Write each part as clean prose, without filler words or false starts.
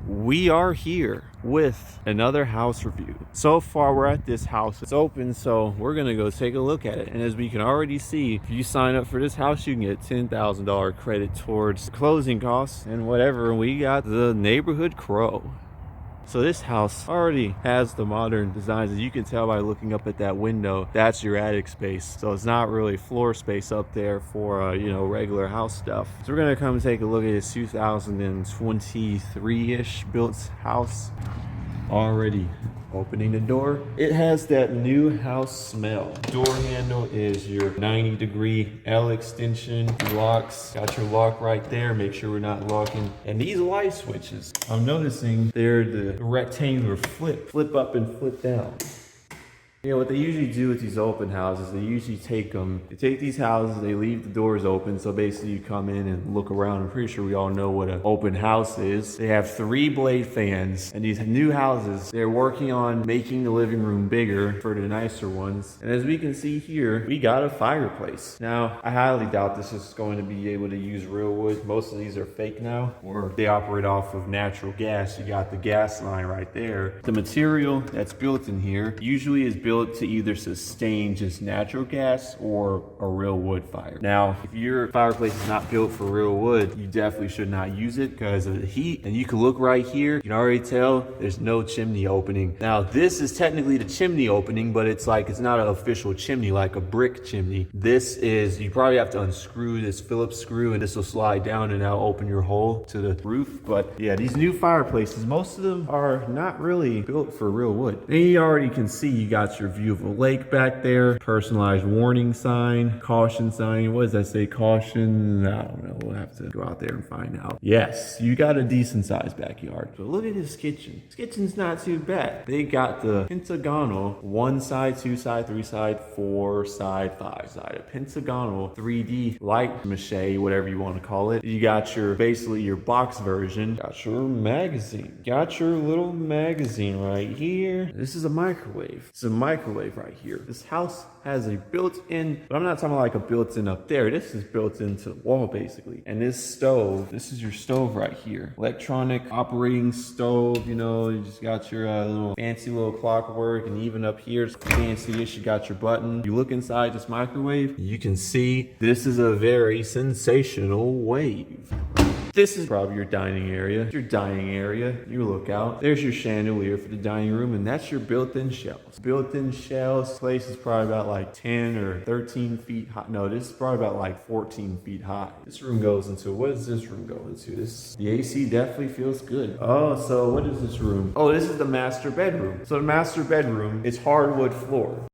We are here with another house review. So far we're at this house. It's open, so we're gonna go take a look at it. And as we can already see, if you sign up for this house, you can get $10,000 credit towards closing costs and whatever. And we got the neighborhood crow. So this house already has the modern designs. As you can tell by looking up at that window, that's your attic space. So it's not really floor space up there for, regular house stuff. So we're gonna come take a look at this 2023-ish built house. Already opening the door. It has that new house smell. Door handle is your 90-degree L extension. Locks, got your lock right there. Make sure we're not locking. And these light switches, I'm noticing they're the rectangular flip up and flip down. You know what they usually do with these open houses, they usually take these houses, they leave the doors open, so basically you come in and look around. I'm pretty sure we all know what an open house is. They have 3 blade fans, and these new houses, they're working on making the living room bigger for the nicer ones. And as we can see here, we got a fireplace. Now, I highly doubt this is going to be able to use real wood. Most of these are fake now, or they operate off of natural gas. You got the gas line right there. The material that's built in here usually is built to either sustain just natural gas or a real wood fire. Now, if your fireplace is not built for real wood, you definitely should not use it because of the heat. And you can look right here, you can already tell there's no chimney opening. Now, this is technically the chimney opening, but it's not an official chimney like a brick chimney. This is, you probably have to unscrew this Phillips screw and this will slide down and now open your hole to the roof. But yeah, these new fireplaces, most of them are not really built for real wood. And you already can see you got your view of a lake back there, personalized warning sign, caution sign. What does that say? Caution? I don't know. We'll have to go out there and find out. Yes, you got a decent sized backyard. But look at this kitchen. This kitchen's not too bad. They got the pentagonal 1 side, 2 side, 3 side, 4 side, 5 side. A pentagonal 3D light mache, whatever you want to call it. You got basically your box version. Got your magazine. Got your little magazine right here. This is a microwave. It's a microwave right here. This house has a built-in, but I'm not talking like a built-in up there. This is built into the wall basically. And this stove, this is your stove right here. Electronic operating stove, you just got your little fancy little clockwork, and even up here it's fancy-ish. You got your button. You look inside this microwave, you can see this is a very sensational wave. This is probably your dining area. Your dining area, you look out. There's your chandelier for the dining room, and that's your built-in shelves. Built-in shelves. This place is probably about like 10 or 13 feet high. No, this is probably about like 14 feet high. This room goes into, what does this room go into? The AC definitely feels good. Oh, so what is this room? Oh, this is the master bedroom. So the master bedroom is hardwood floor.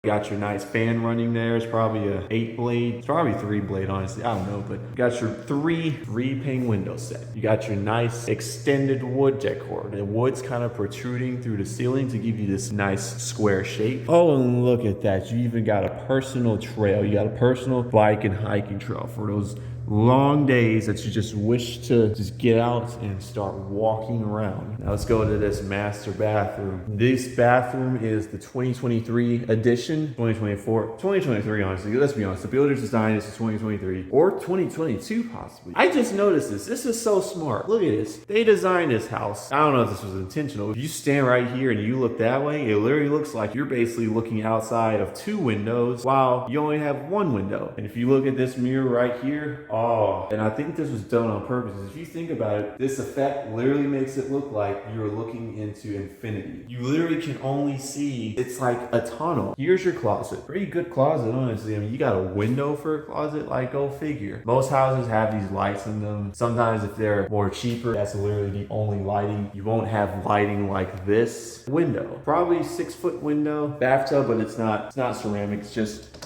Got your nice fan running there. It's probably a 8 blade. It's probably 3 blade, honestly. I don't know, but you got your 3-pane window set. You got your nice extended wood decor. The wood's kind of protruding through the ceiling to give you this nice square shape. Oh, and look at that. You even got a personal trail. You got a personal bike and hiking trail for those long days that you just wish to just get out and start walking around. Now let's go to this master bathroom. This bathroom is the 2023 edition, 2023, honestly. Let's be honest, the builder's design is 2023 or 2022 possibly. I just noticed this. This is so smart. Look at this. They designed this house. I don't know if this was intentional. If you stand right here and you look that way, it literally looks like you're basically looking outside of 2 windows while you only have 1 window. And if you look at this mirror right here, oh, and I think this was done on purpose. If you think about it, this effect literally makes it look like you're looking into infinity. You literally can only see, it's like a tunnel. Here's your closet. Pretty good closet, honestly. I mean, you got a window for a closet, like go figure. Most houses have these lights in them. Sometimes if they're more cheaper, that's literally the only lighting. You won't have lighting like this. Window, probably 6-foot window. Bathtub, but it's not ceramic, it's just,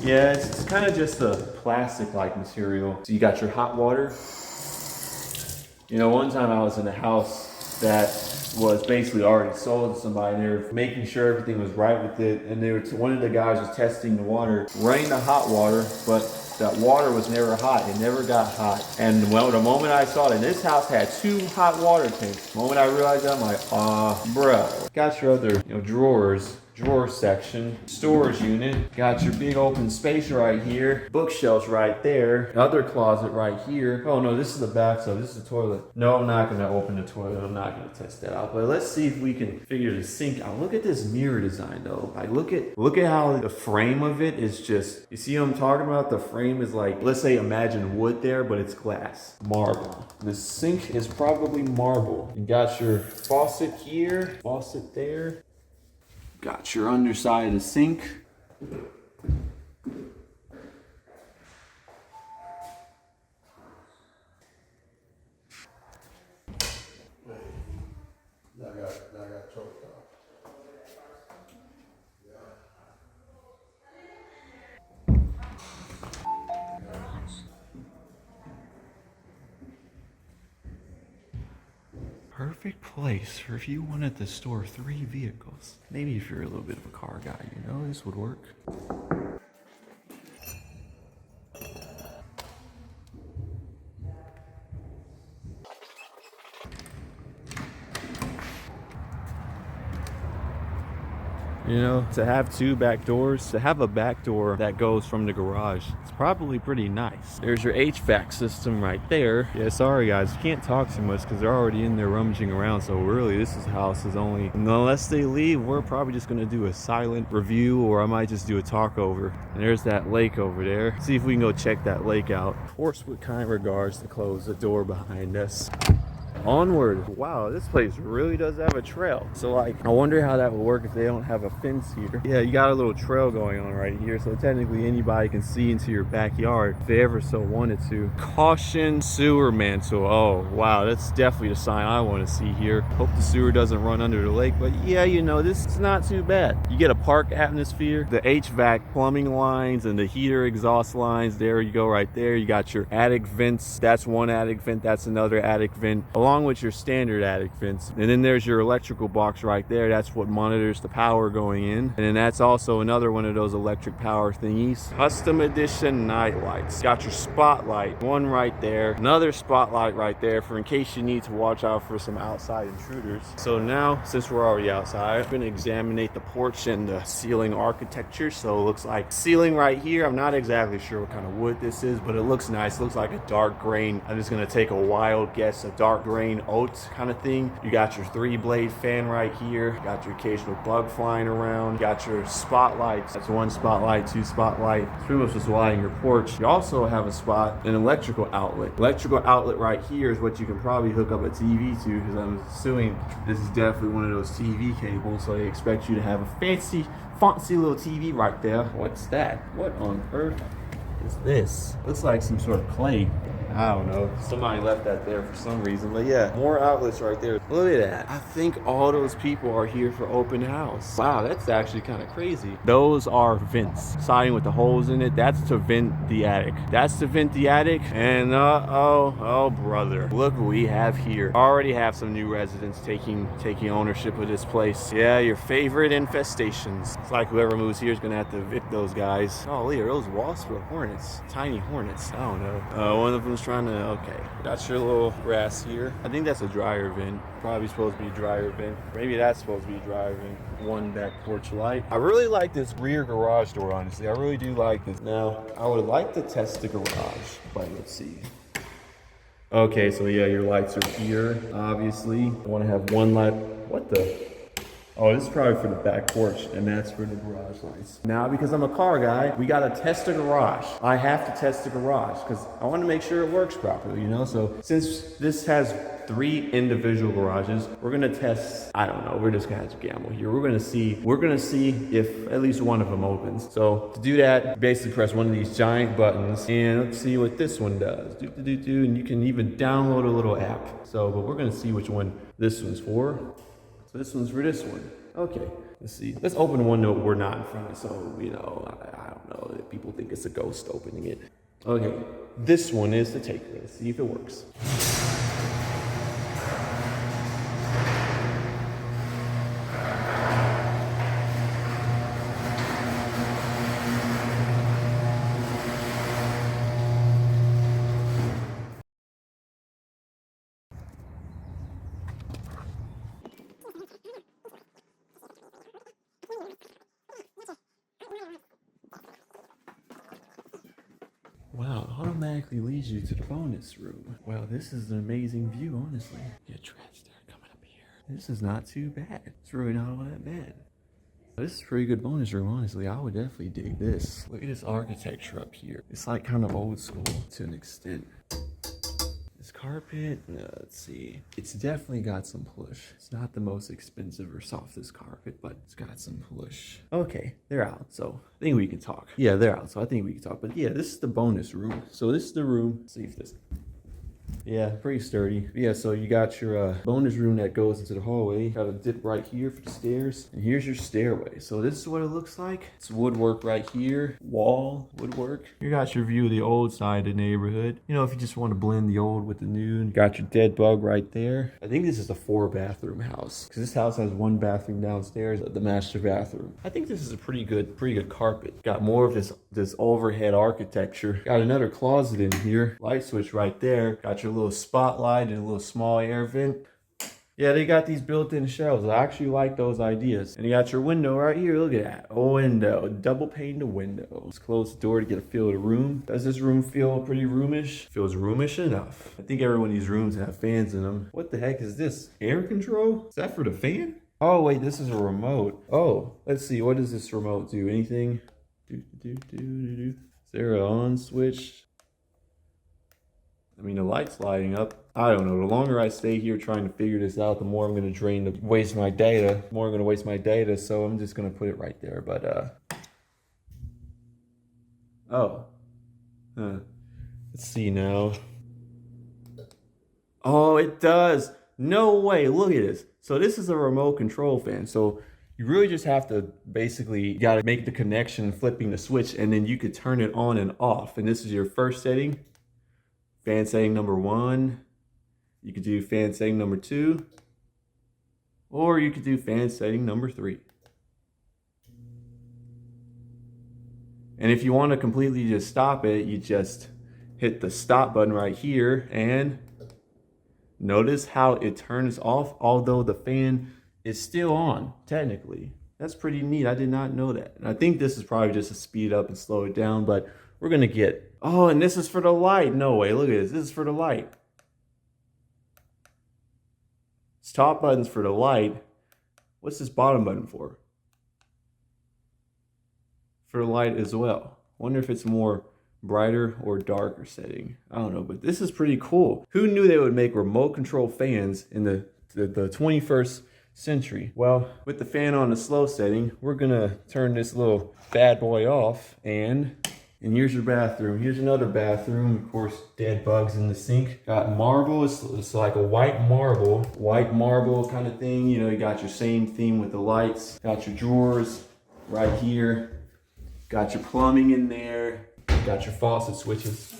yeah, it's kind of just a plastic-like material. So you got your hot water. One time I was in a house that was basically already sold to somebody, and they were making sure everything was right with it. And one of the guys was testing the water, running the hot water, but that water was never hot. It never got hot. And the moment I saw it, this house had 2 hot water tanks. The moment I realized that, I'm like, bruh. Got your other, drawers drawer section, storage unit. Got your big open space right here. Bookshelves right there. Other closet right here. Oh no, this is the bathtub. This is the toilet. No, I'm not gonna open the toilet. I'm not gonna test that out. But let's see if we can figure the sink out. Look at this mirror design though. Like look at how the frame of it is just, you see what I'm talking about? The frame is like, let's say imagine wood there, but it's glass. Marble. The sink is probably marble. You got your faucet here, faucet there. Got your underside of the sink. I got choked off. Perfect place for if you wanted to store 3 vehicles. Maybe if you're a little bit of a car guy, you know, this would work. You know, to have 2 back doors, to have a back door that goes from the garage, it's probably pretty nice. There's your HVAC system right there. Yeah, sorry guys, you can't talk too much because they're already in there rummaging around. So really, house is only, unless they leave, we're probably just gonna do a silent review, or I might just do a talk over. And there's that lake over there. See if we can go check that lake out. Of course, with kind regards to close the door behind us. Onward. Wow, this place really does have a trail. So like, I wonder how that would work if they don't have a fence here. Yeah, you got a little trail going on right here, so technically anybody can see into your backyard if they ever so wanted to. Caution, sewer mantle. Oh wow, that's definitely the sign I want to see here. Hope the sewer doesn't run under the lake, but yeah, you know, this is not too bad. You get a park atmosphere, the HVAC plumbing lines and the heater exhaust lines. There you go right there. You got your attic vents. That's one attic vent, that's another attic vent, along with your standard attic vents. And then there's your electrical box right there. That's what monitors the power going in. And then that's also another one of those electric power thingies. Custom edition night lights. Got your spotlight, one right there, another spotlight right there for in case you need to watch out for some outside intruders. So now, since we're already outside, I'm gonna examine the porch and the ceiling architecture. So it looks like ceiling right here. I'm not exactly sure what kind of wood this is, but it looks nice. It looks like a dark grain. I'm just gonna take a wild guess, a dark grain oats kind of thing. You got your 3-blade fan right here. You got your occasional bug flying around. You got your spotlights. That's 1 spotlight, 2 spotlight. It's pretty much just lighting your porch. You also have a spot, an electrical outlet. Electrical outlet right here is what you can probably hook up a TV to, because I'm assuming this is definitely one of those TV cables, so they expect you to have a fancy little TV right there. What's that? What on earth is this? Looks like some sort of clay. I don't know. Somebody left that there for some reason. But yeah, more outlets right there. Look at that. I think all those people are here for open house. Wow, that's actually kind of crazy. Those are vents. Siding with the holes in it. That's to vent the attic. That's to vent the attic. And oh brother. Look what we have here. Already have some new residents taking ownership of this place. Yeah, your favorite infestations. It's like whoever moves here is gonna have to evict those guys. Oh, Lee, are those wasps or hornets? Tiny hornets. I don't know. One of them trying to, okay, got your little grass here. I think that's a dryer vent. Probably supposed to be a dryer vent. Maybe that's supposed to be a dryer vent. 1 back porch light. I really like this rear garage door, honestly. I really do like this. Now, I would like to test the garage, but let's see. Okay, so yeah, your lights are here, obviously. I want to have 1 light. What the? Oh, this is probably for the back porch, and that's for the garage lights. Now, because I'm a car guy, we gotta test the garage. I have to test the garage, because I want to make sure it works properly, you know? So, since this has 3 individual garages, we're gonna test, I don't know, we're just gonna have to gamble here. We're gonna see if at least one of them opens. So, to do that, basically press one of these giant buttons, and let's see what this one does. And you can even download a little app. So, but we're gonna see which one this one's for. So this one's for this one. Okay, let's see. Let's open one that we're not in front of, so, you know, I don't know, if people think it's a ghost opening it. Okay, this one is the taker. Let's see if it works. automatically leads you to the bonus room. Well, this is an amazing view, honestly. Get trash there coming up here. This is not too bad. It's really not all that bad. This is a pretty good bonus room, honestly. I would definitely dig this. Look at this architecture up here. It's like kind of old school to an extent. This carpet, let's see. It's definitely got some push. It's not the most expensive or softest carpet, but it's got some push. Okay, they're out, so I think we can talk. Yeah, they're out, so I think we can talk. But yeah, this is the bonus room. So this is the room. Let's see if this... Yeah, pretty sturdy. Yeah, so you got your bonus room that goes into the hallway. Got a dip right here for the stairs. And here's your stairway. So this is what it looks like. It's woodwork right here. Wall woodwork. You got your view of the old side of the neighborhood. You know, if you just want to blend the old with the new. You got your dead bug right there. I think this is a 4-bathroom house. Because this house has 1 bathroom downstairs, the master bathroom. I think this is a pretty good carpet. Got more of this overhead architecture. Got another closet in here. Light switch right there. Got your little spotlight and a little small air vent. Yeah, they got these built-in shelves. I actually like those ideas. And you got your window right here. Look at that. A window. Double pane to window. Let's close the door to get a feel of the room. Does this room feel pretty roomish? Feels roomish enough. I think every one of these rooms have fans in them. What the heck is this? Air control? Is that for the fan? Oh, wait, this is a remote. Oh, let's see. What does this remote do? Anything? Is there an on switch? I mean, the light's lighting up. I don't know. The longer I stay here trying to figure this out, the more I'm going to waste my data. The more I'm going to waste my data, so I'm just going to put it right there. But, oh. Huh. Let's see now. Oh, it does. No way. Look at this. So this is a remote control fan. So you really just have to basically got to make the connection, flipping the switch, and then you could turn it on and off. And this is your first setting. Fan setting number 1. You could do fan setting number 2. Or you could do fan setting number 3. And if you want to completely just stop it, you just hit the stop button right here. And notice how it turns off, although the fan is still on, technically. That's pretty neat. I did not know that. And I think this is probably just to speed up and slow it down, but we're going to get... Oh, and this is for the light. No way. Look at this. This is for the light. This top button's for the light. What's this bottom button for? For the light as well. Wonder if it's more brighter or darker setting. I don't know, but this is pretty cool. Who knew they would make remote control fans in the 21st century? Well, with the fan on the slow setting, we're going to turn this little bad boy off and here's your bathroom. Here's another bathroom. Of course, dead bugs in the sink. Got marble. It's like a white marble kind of thing. You know, you got your same theme with the lights. Got your drawers right here. Got your plumbing in there. Got your faucet switches.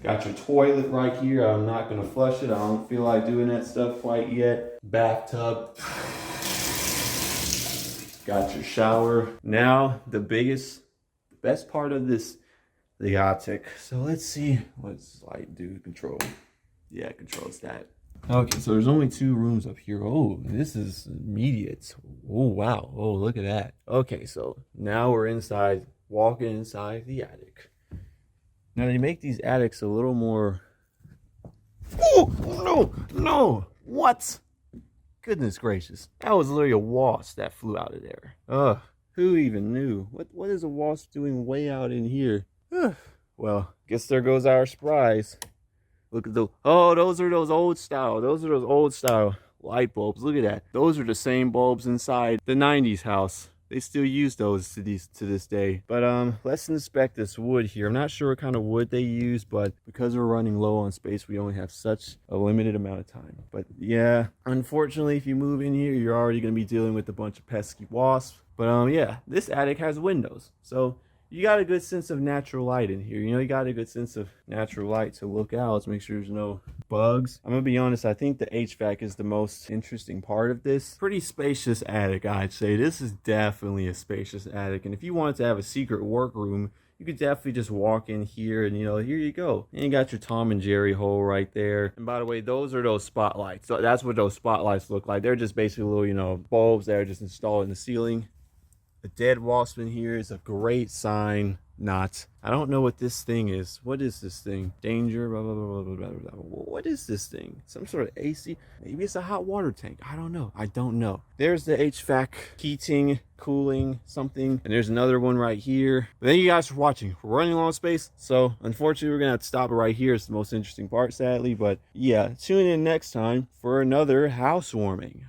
Got your toilet right here. I'm not gonna flush it. I don't feel like doing that stuff quite yet. Bathtub. Got your shower. Now, the best part of this, the attic. So let's see, what's light do? Control. Yeah, it controls that. Okay, so there's only 2 rooms up here. Oh, this is immediate. Oh, wow. Oh, look at that. Okay, so now we're inside, walking inside the attic. Now they make these attics a little more... Oh, no. What? Goodness gracious. That was literally a wasp that flew out of there. Ugh, who even knew? What is a wasp doing way out in here? Well, guess there goes our surprise. Look at those. Oh, those are those old style. Those are those old style light bulbs. Look at that. Those are the same bulbs inside the 90s house. They still use those to this day. But let's inspect this wood here. I'm not sure what kind of wood they use, but because we're running low on space, we only have such a limited amount of time. But yeah, unfortunately, if you move in here, you're already going to be dealing with a bunch of pesky wasps. But yeah, this attic has windows, so you got a good sense of natural light in here. You know, you got a good sense of natural light to look out. Let's make sure there's no bugs. I'm gonna be honest, I think the HVAC is the most interesting part of this. Pretty spacious attic, I'd say. This is definitely a spacious attic. And if you wanted to have a secret workroom, you could definitely just walk in here and, you know, here you go. And you got your Tom and Jerry hole right there. And by the way, those are those spotlights. So that's what those spotlights look like. They're just basically little, you know, bulbs that are just installed in the ceiling. A dead wasp in here is a great sign. Not. I don't know what this thing is. What is this thing? Danger, blah, blah, blah, blah, blah, blah. What is this thing? Some sort of AC? Maybe it's a hot water tank. I don't know. I don't know. There's the HVAC heating, cooling, something. And there's another one right here. But thank you guys for watching. We're running low on space. So unfortunately, we're going to have to stop it right here. It's the most interesting part, sadly. But yeah, tune in next time for another housewarming.